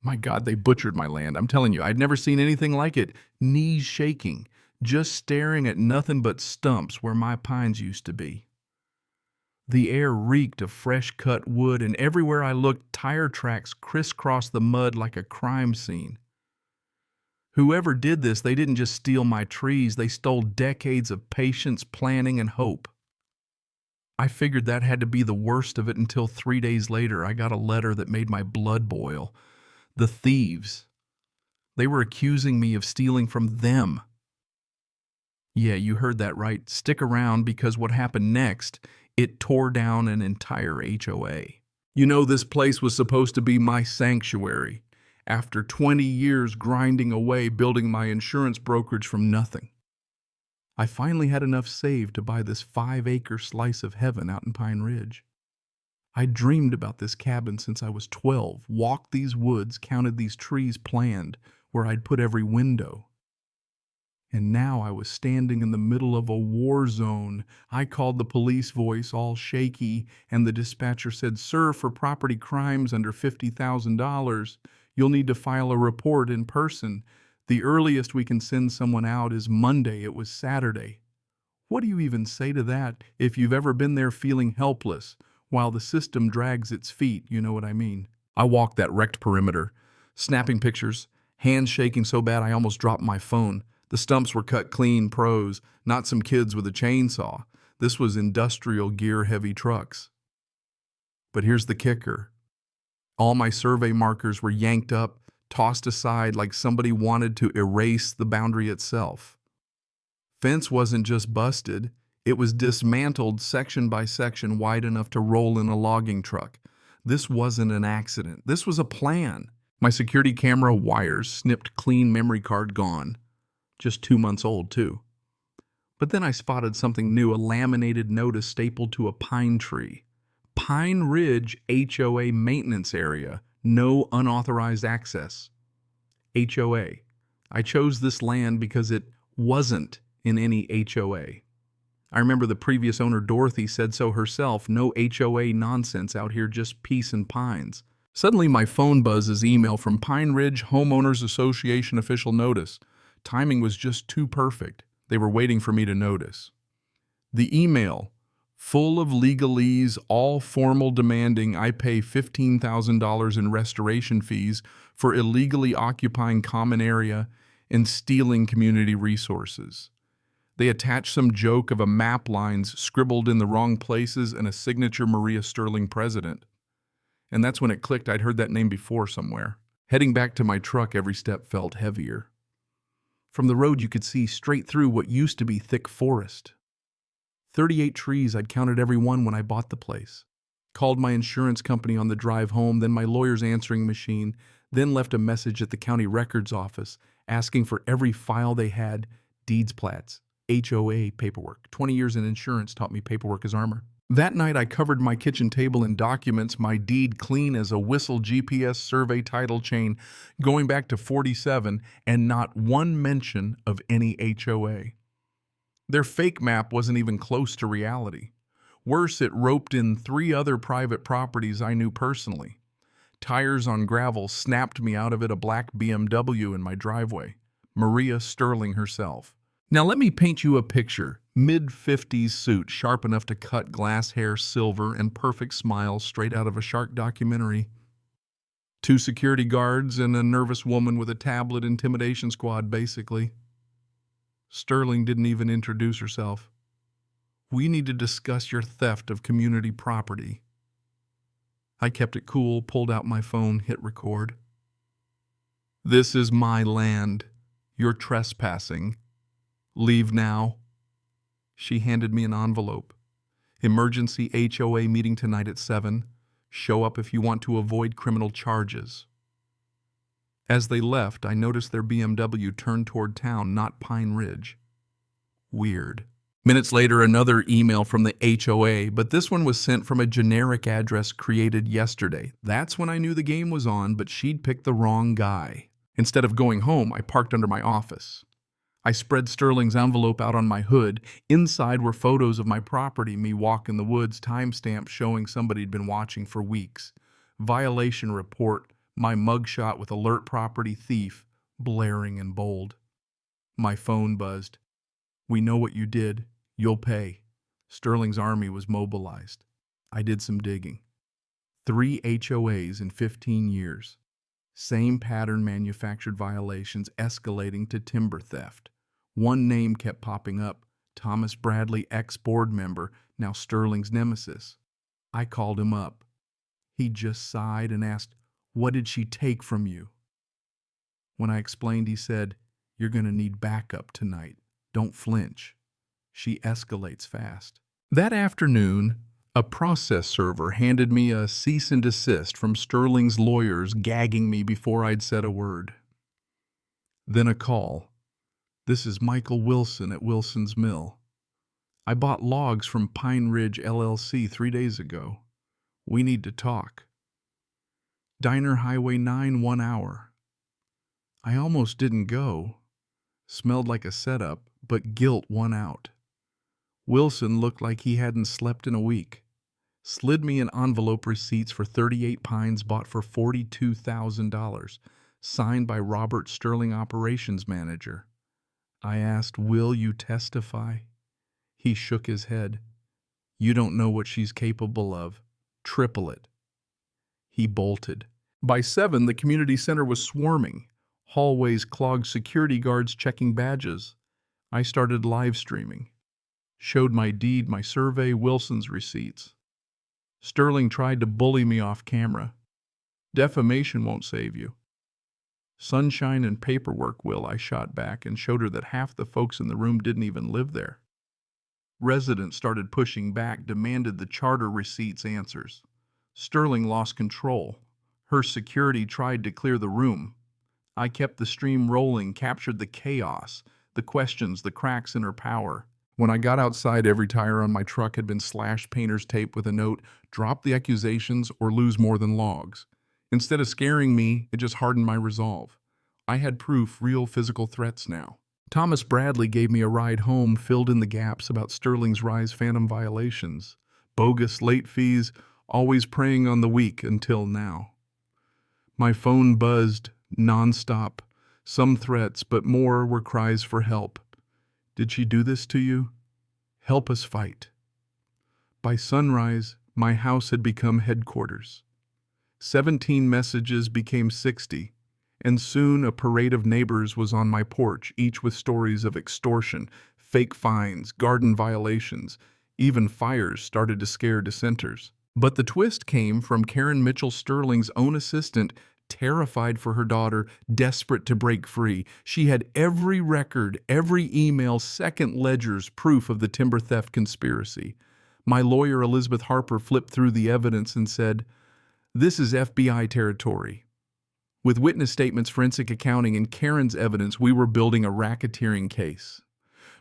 My God, they butchered my land. I'm telling you, I'd never seen anything like it. Knees shaking, just staring at nothing but stumps where my pines used to be. The air reeked of fresh cut wood, and everywhere I looked, tire tracks crisscrossed the mud like a crime scene. Whoever did this, they didn't just steal my trees, they stole decades of patience, planning, and hope. I figured that had to be the worst of it until 3 days later I got a letter that made my blood boil. The thieves. They were accusing me of stealing from them. Yeah, you heard that right. Stick around because what happened next, it tore down an entire HOA. You know, this place was supposed to be my sanctuary. After 20 years grinding away building my insurance brokerage from nothing, I finally had enough saved to buy this 5-acre slice of heaven out in Pine Ridge. I dreamed about this cabin since I was 12, walked these woods, counted these trees, planned where I'd put every window. And now I was standing in the middle of a war zone. I called the police voice all shaky, and the dispatcher said, "Sir, for property crimes under $50,000, you'll need to file a report in person. The earliest we can send someone out is Monday." It was Saturday. What do you even say to that if you've ever been there feeling helpless while the system drags its feet? You know what I mean? I walked that wrecked perimeter, snapping pictures, hands shaking so bad I almost dropped my phone. The stumps were cut clean, pros, not some kids with a chainsaw. This was industrial gear-heavy trucks. But here's the kicker. All my survey markers were yanked up, tossed aside like somebody wanted to erase the boundary itself. Fence wasn't just busted, it was dismantled section by section wide enough to roll in a logging truck. This wasn't an accident. This was a plan. My security camera wires snipped clean, memory card gone. Just 2 months old, too. But then I spotted something new, a laminated notice stapled to a pine tree. Pine Ridge HOA maintenance area. No unauthorized access. HOA. I chose this land because it wasn't in any HOA. I remember the previous owner, Dorothy, said so herself. No HOA nonsense out here, just peace and pines. Suddenly my phone buzzes email from Pine Ridge Homeowners Association official notice. Timing was just too perfect. They were waiting for me to notice. The email, full of legalese, all formal, demanding I pay $15,000 in restoration fees for illegally occupying common area and stealing community resources. They attached some joke of a map lines scribbled in the wrong places and a signature Maria Sterling president. And that's when it clicked. I'd heard that name before somewhere. Heading back to my truck, every step felt heavier. From the road, you could see straight through what used to be thick forest. 38 trees, I'd counted every one when I bought the place. Called my insurance company on the drive home, then my lawyer's answering machine, then left a message at the county records office asking for every file they had, deeds plats, HOA paperwork. 20 years in insurance taught me paperwork is armor. That night, I covered my kitchen table in documents, my deed clean as a whistle GPS survey title chain going back to 47, and not one mention of any HOA. Their fake map wasn't even close to reality. Worse, it roped in 3 other private properties I knew personally. Tires on gravel snapped me out of it, a black BMW in my driveway. Maria Sterling herself. Now let me paint you a picture. Mid-50s suit, sharp enough to cut glass hair silver, and perfect smile straight out of a shark documentary. 2 security guards and a nervous woman with a tablet, intimidation squad, basically. Sterling didn't even introduce herself. "We need to discuss your theft of community property." I kept it cool, pulled out my phone, hit record. "This is my land. You're trespassing. Leave now." She handed me an envelope. "Emergency HOA meeting tonight at 7. Show up if you want to avoid criminal charges." As they left, I noticed their BMW turned toward town, not Pine Ridge. Weird. Minutes later, another email from the HOA, but this one was sent from a generic address created yesterday. That's when I knew the game was on, but she'd picked the wrong guy. Instead of going home, I parked under my office. I spread Sterling's envelope out on my hood. Inside were photos of my property, me walk in the woods, timestamp showing somebody'd been watching for weeks. Violation report, My mugshot with alert property thief blaring in bold. My phone buzzed. We know what you did. You'll pay. Sterling's army was mobilized. I did some digging. 3 HOAs in 15 years. Same pattern manufactured violations escalating to timber theft. One name kept popping up. Thomas Bradley, ex-board member, now Sterling's nemesis. I called him up. He just sighed and asked, "What did she take from you?" When I explained, he said, "You're going to need backup tonight. Don't flinch. She escalates fast." That afternoon, a process server handed me a cease and desist from Sterling's lawyers gagging me before I'd said a word. Then a call. "This is Michael Wilson at Wilson's Mill. I bought logs from Pine Ridge LLC 3 days ago. We need to talk. Diner Highway 9, 1 hour." I almost didn't go. Smelled like a setup, but guilt won out. Wilson looked like he hadn't slept in a week. Slid me an envelope receipts for 38 pines bought for $42,000, signed by Robert Sterling, operations manager. I asked, "Will you testify?" He shook his head. "You don't know what she's capable of. Triple it." He bolted. By 7, the community center was swarming. Hallways clogged, security guards checking badges. I started live streaming. Showed my deed, my survey, Wilson's receipts. Sterling tried to bully me off camera. "Defamation won't save you." "Sunshine and paperwork will," I shot back and showed her that half the folks in the room didn't even live there. Residents started pushing back, demanded the charter receipts answers. Sterling lost control. Her security tried to clear the room. I kept the stream rolling, captured the chaos, the questions, the cracks in her power. When I got outside, every tire on my truck had been slashed painter's tape with a note, "Drop the accusations or lose more than logs." Instead of scaring me, it just hardened my resolve. I had proof, real physical threats now. Thomas Bradley gave me a ride home, filled in the gaps about Sterling's rise phantom violations. Bogus late fees, always preying on the weak until now. My phone buzzed nonstop. Some threats, but more were cries for help. "Did she do this to you? Help us fight." By sunrise, my house had become headquarters. 17 messages became 60, and soon a parade of neighbors was on my porch, each with stories of extortion, fake fines, garden violations. Even fires started to scare dissenters. But the twist came from Karen Mitchell Sterling's own assistant, terrified for her daughter, desperate to break free. She had every record, every email, second ledgers, proof of the timber theft conspiracy. My lawyer, Elizabeth Harper, flipped through the evidence and said, "This is FBI territory." With witness statements, forensic accounting, and Karen's evidence, we were building a racketeering case.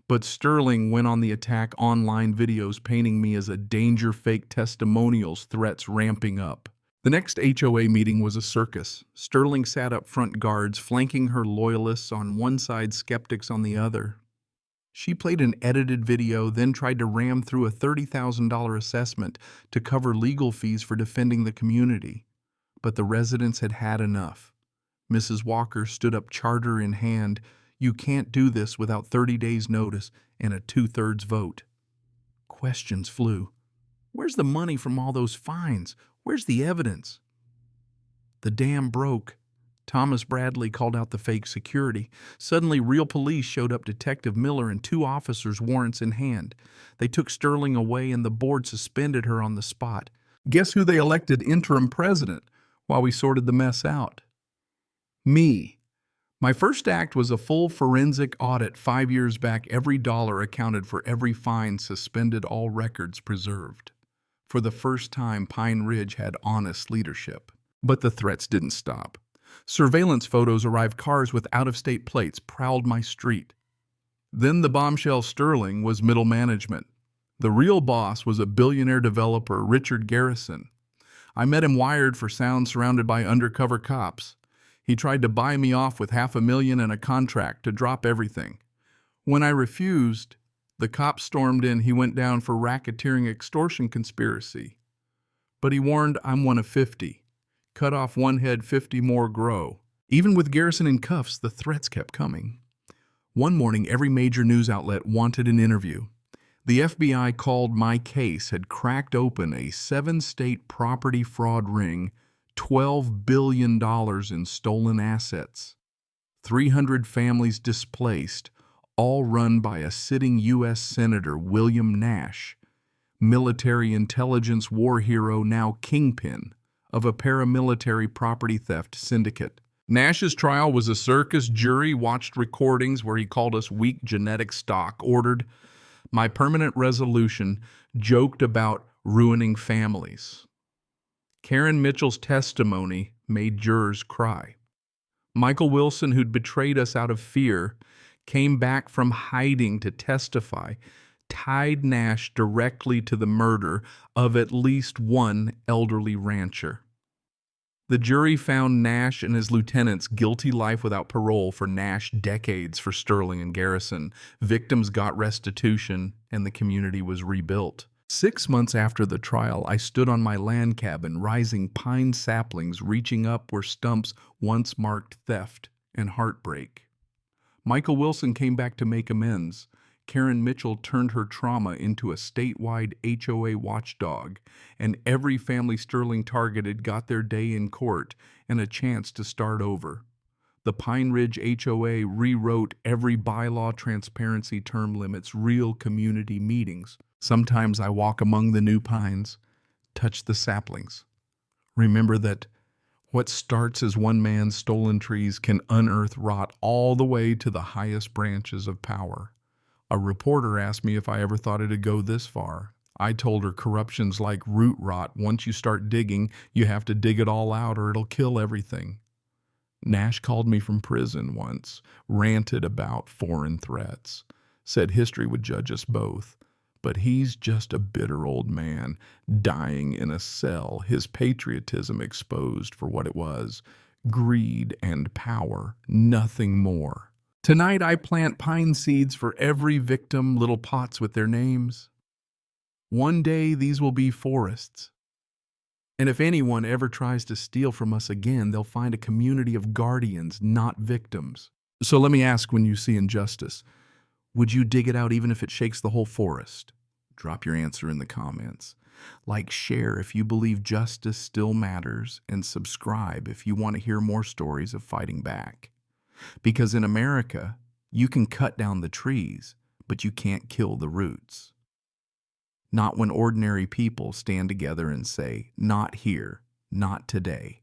But Sterling went on the attack, online videos painting me as a danger, fake testimonials, threats ramping up. The next HOA meeting was a circus. Sterling sat up front, guards flanking her loyalists on one side, skeptics on the other. She played an edited video, then tried to ram through a $30,000 assessment to cover legal fees for defending the community. But the residents had had enough. Mrs. Walker stood up, charter in hand. "You can't do this without 30 days' notice and a 2/3 vote." Questions flew. Where's the money from all those fines? Where's the evidence? The dam broke. Thomas Bradley called out the fake security. Suddenly, real police showed up, Detective Miller and 2 officers, warrants in hand. They took Sterling away and the board suspended her on the spot. Guess who they elected interim president while we sorted the mess out? Me. My first act was a full forensic audit 5 years back. Every dollar accounted for, every fine suspended, all records preserved. For the first time, Pine Ridge had honest leadership. But the threats didn't stop. Surveillance photos arrived, cars with out-of-state plates prowled my street. Then the bombshell: Sterling was middle management. The real boss was a billionaire developer, Richard Garrison. I met him wired for sound, surrounded by undercover cops. He tried to buy me off with $500,000 and a contract to drop everything. When I refused, the cops stormed in. He went down for racketeering, extortion conspiracy. But he warned, I'm one of 50. Cut off one head, 50 more grow. Even with Garrison in cuffs, the threats kept coming. One morning, every major news outlet wanted an interview. The FBI called my case had cracked open a 7-state property fraud ring, $12 billion in stolen assets, 300 families displaced, all run by a sitting U.S. Senator, William Nash, military intelligence war hero, now kingpin of a paramilitary property theft syndicate. Nash's trial was a circus. Jury watched recordings where he called us weak genetic stock, ordered my permanent resolution, joked about ruining families. Karen Mitchell's testimony made jurors cry. Michael Wilson, who'd betrayed us out of fear, came back from hiding to testify, tied Nash directly to the murder of at least one elderly rancher. The jury found Nash and his lieutenants guilty life without parole for Nash, decades for Sterling and Garrison. Victims got restitution, and the community was rebuilt. 6 months after the trial, I stood on my land cabin, rising pine saplings reaching up where stumps once marked theft and heartbreak. Michael Wilson came back to make amends. Karen Mitchell turned her trauma into a statewide HOA watchdog, and every family Sterling targeted got their day in court and a chance to start over. The Pine Ridge HOA rewrote every bylaw, transparency, term limits, real community meetings. Sometimes I walk among the new pines, touch the saplings. Remember that what starts as one man's stolen trees can unearth rot all the way to the highest branches of power. A reporter asked me if I ever thought it'd go this far. I told her corruption's like root rot. Once you start digging, you have to dig it all out or it'll kill everything. Nash called me from prison once, ranted about foreign threats, said history would judge us both. But he's just a bitter old man, dying in a cell, his patriotism exposed for what it was, greed and power, nothing more. Tonight I plant pine seeds for every victim, little pots with their names. One day these will be forests. And if anyone ever tries to steal from us again, they'll find a community of guardians, not victims. So let me ask, when you see injustice, would you dig it out even if it shakes the whole forest? Drop your answer in the comments. Like, share if you believe justice still matters, and subscribe if you want to hear more stories of fighting back. Because in America, you can cut down the trees, but you can't kill the roots. Not when ordinary people stand together and say, not here, not today.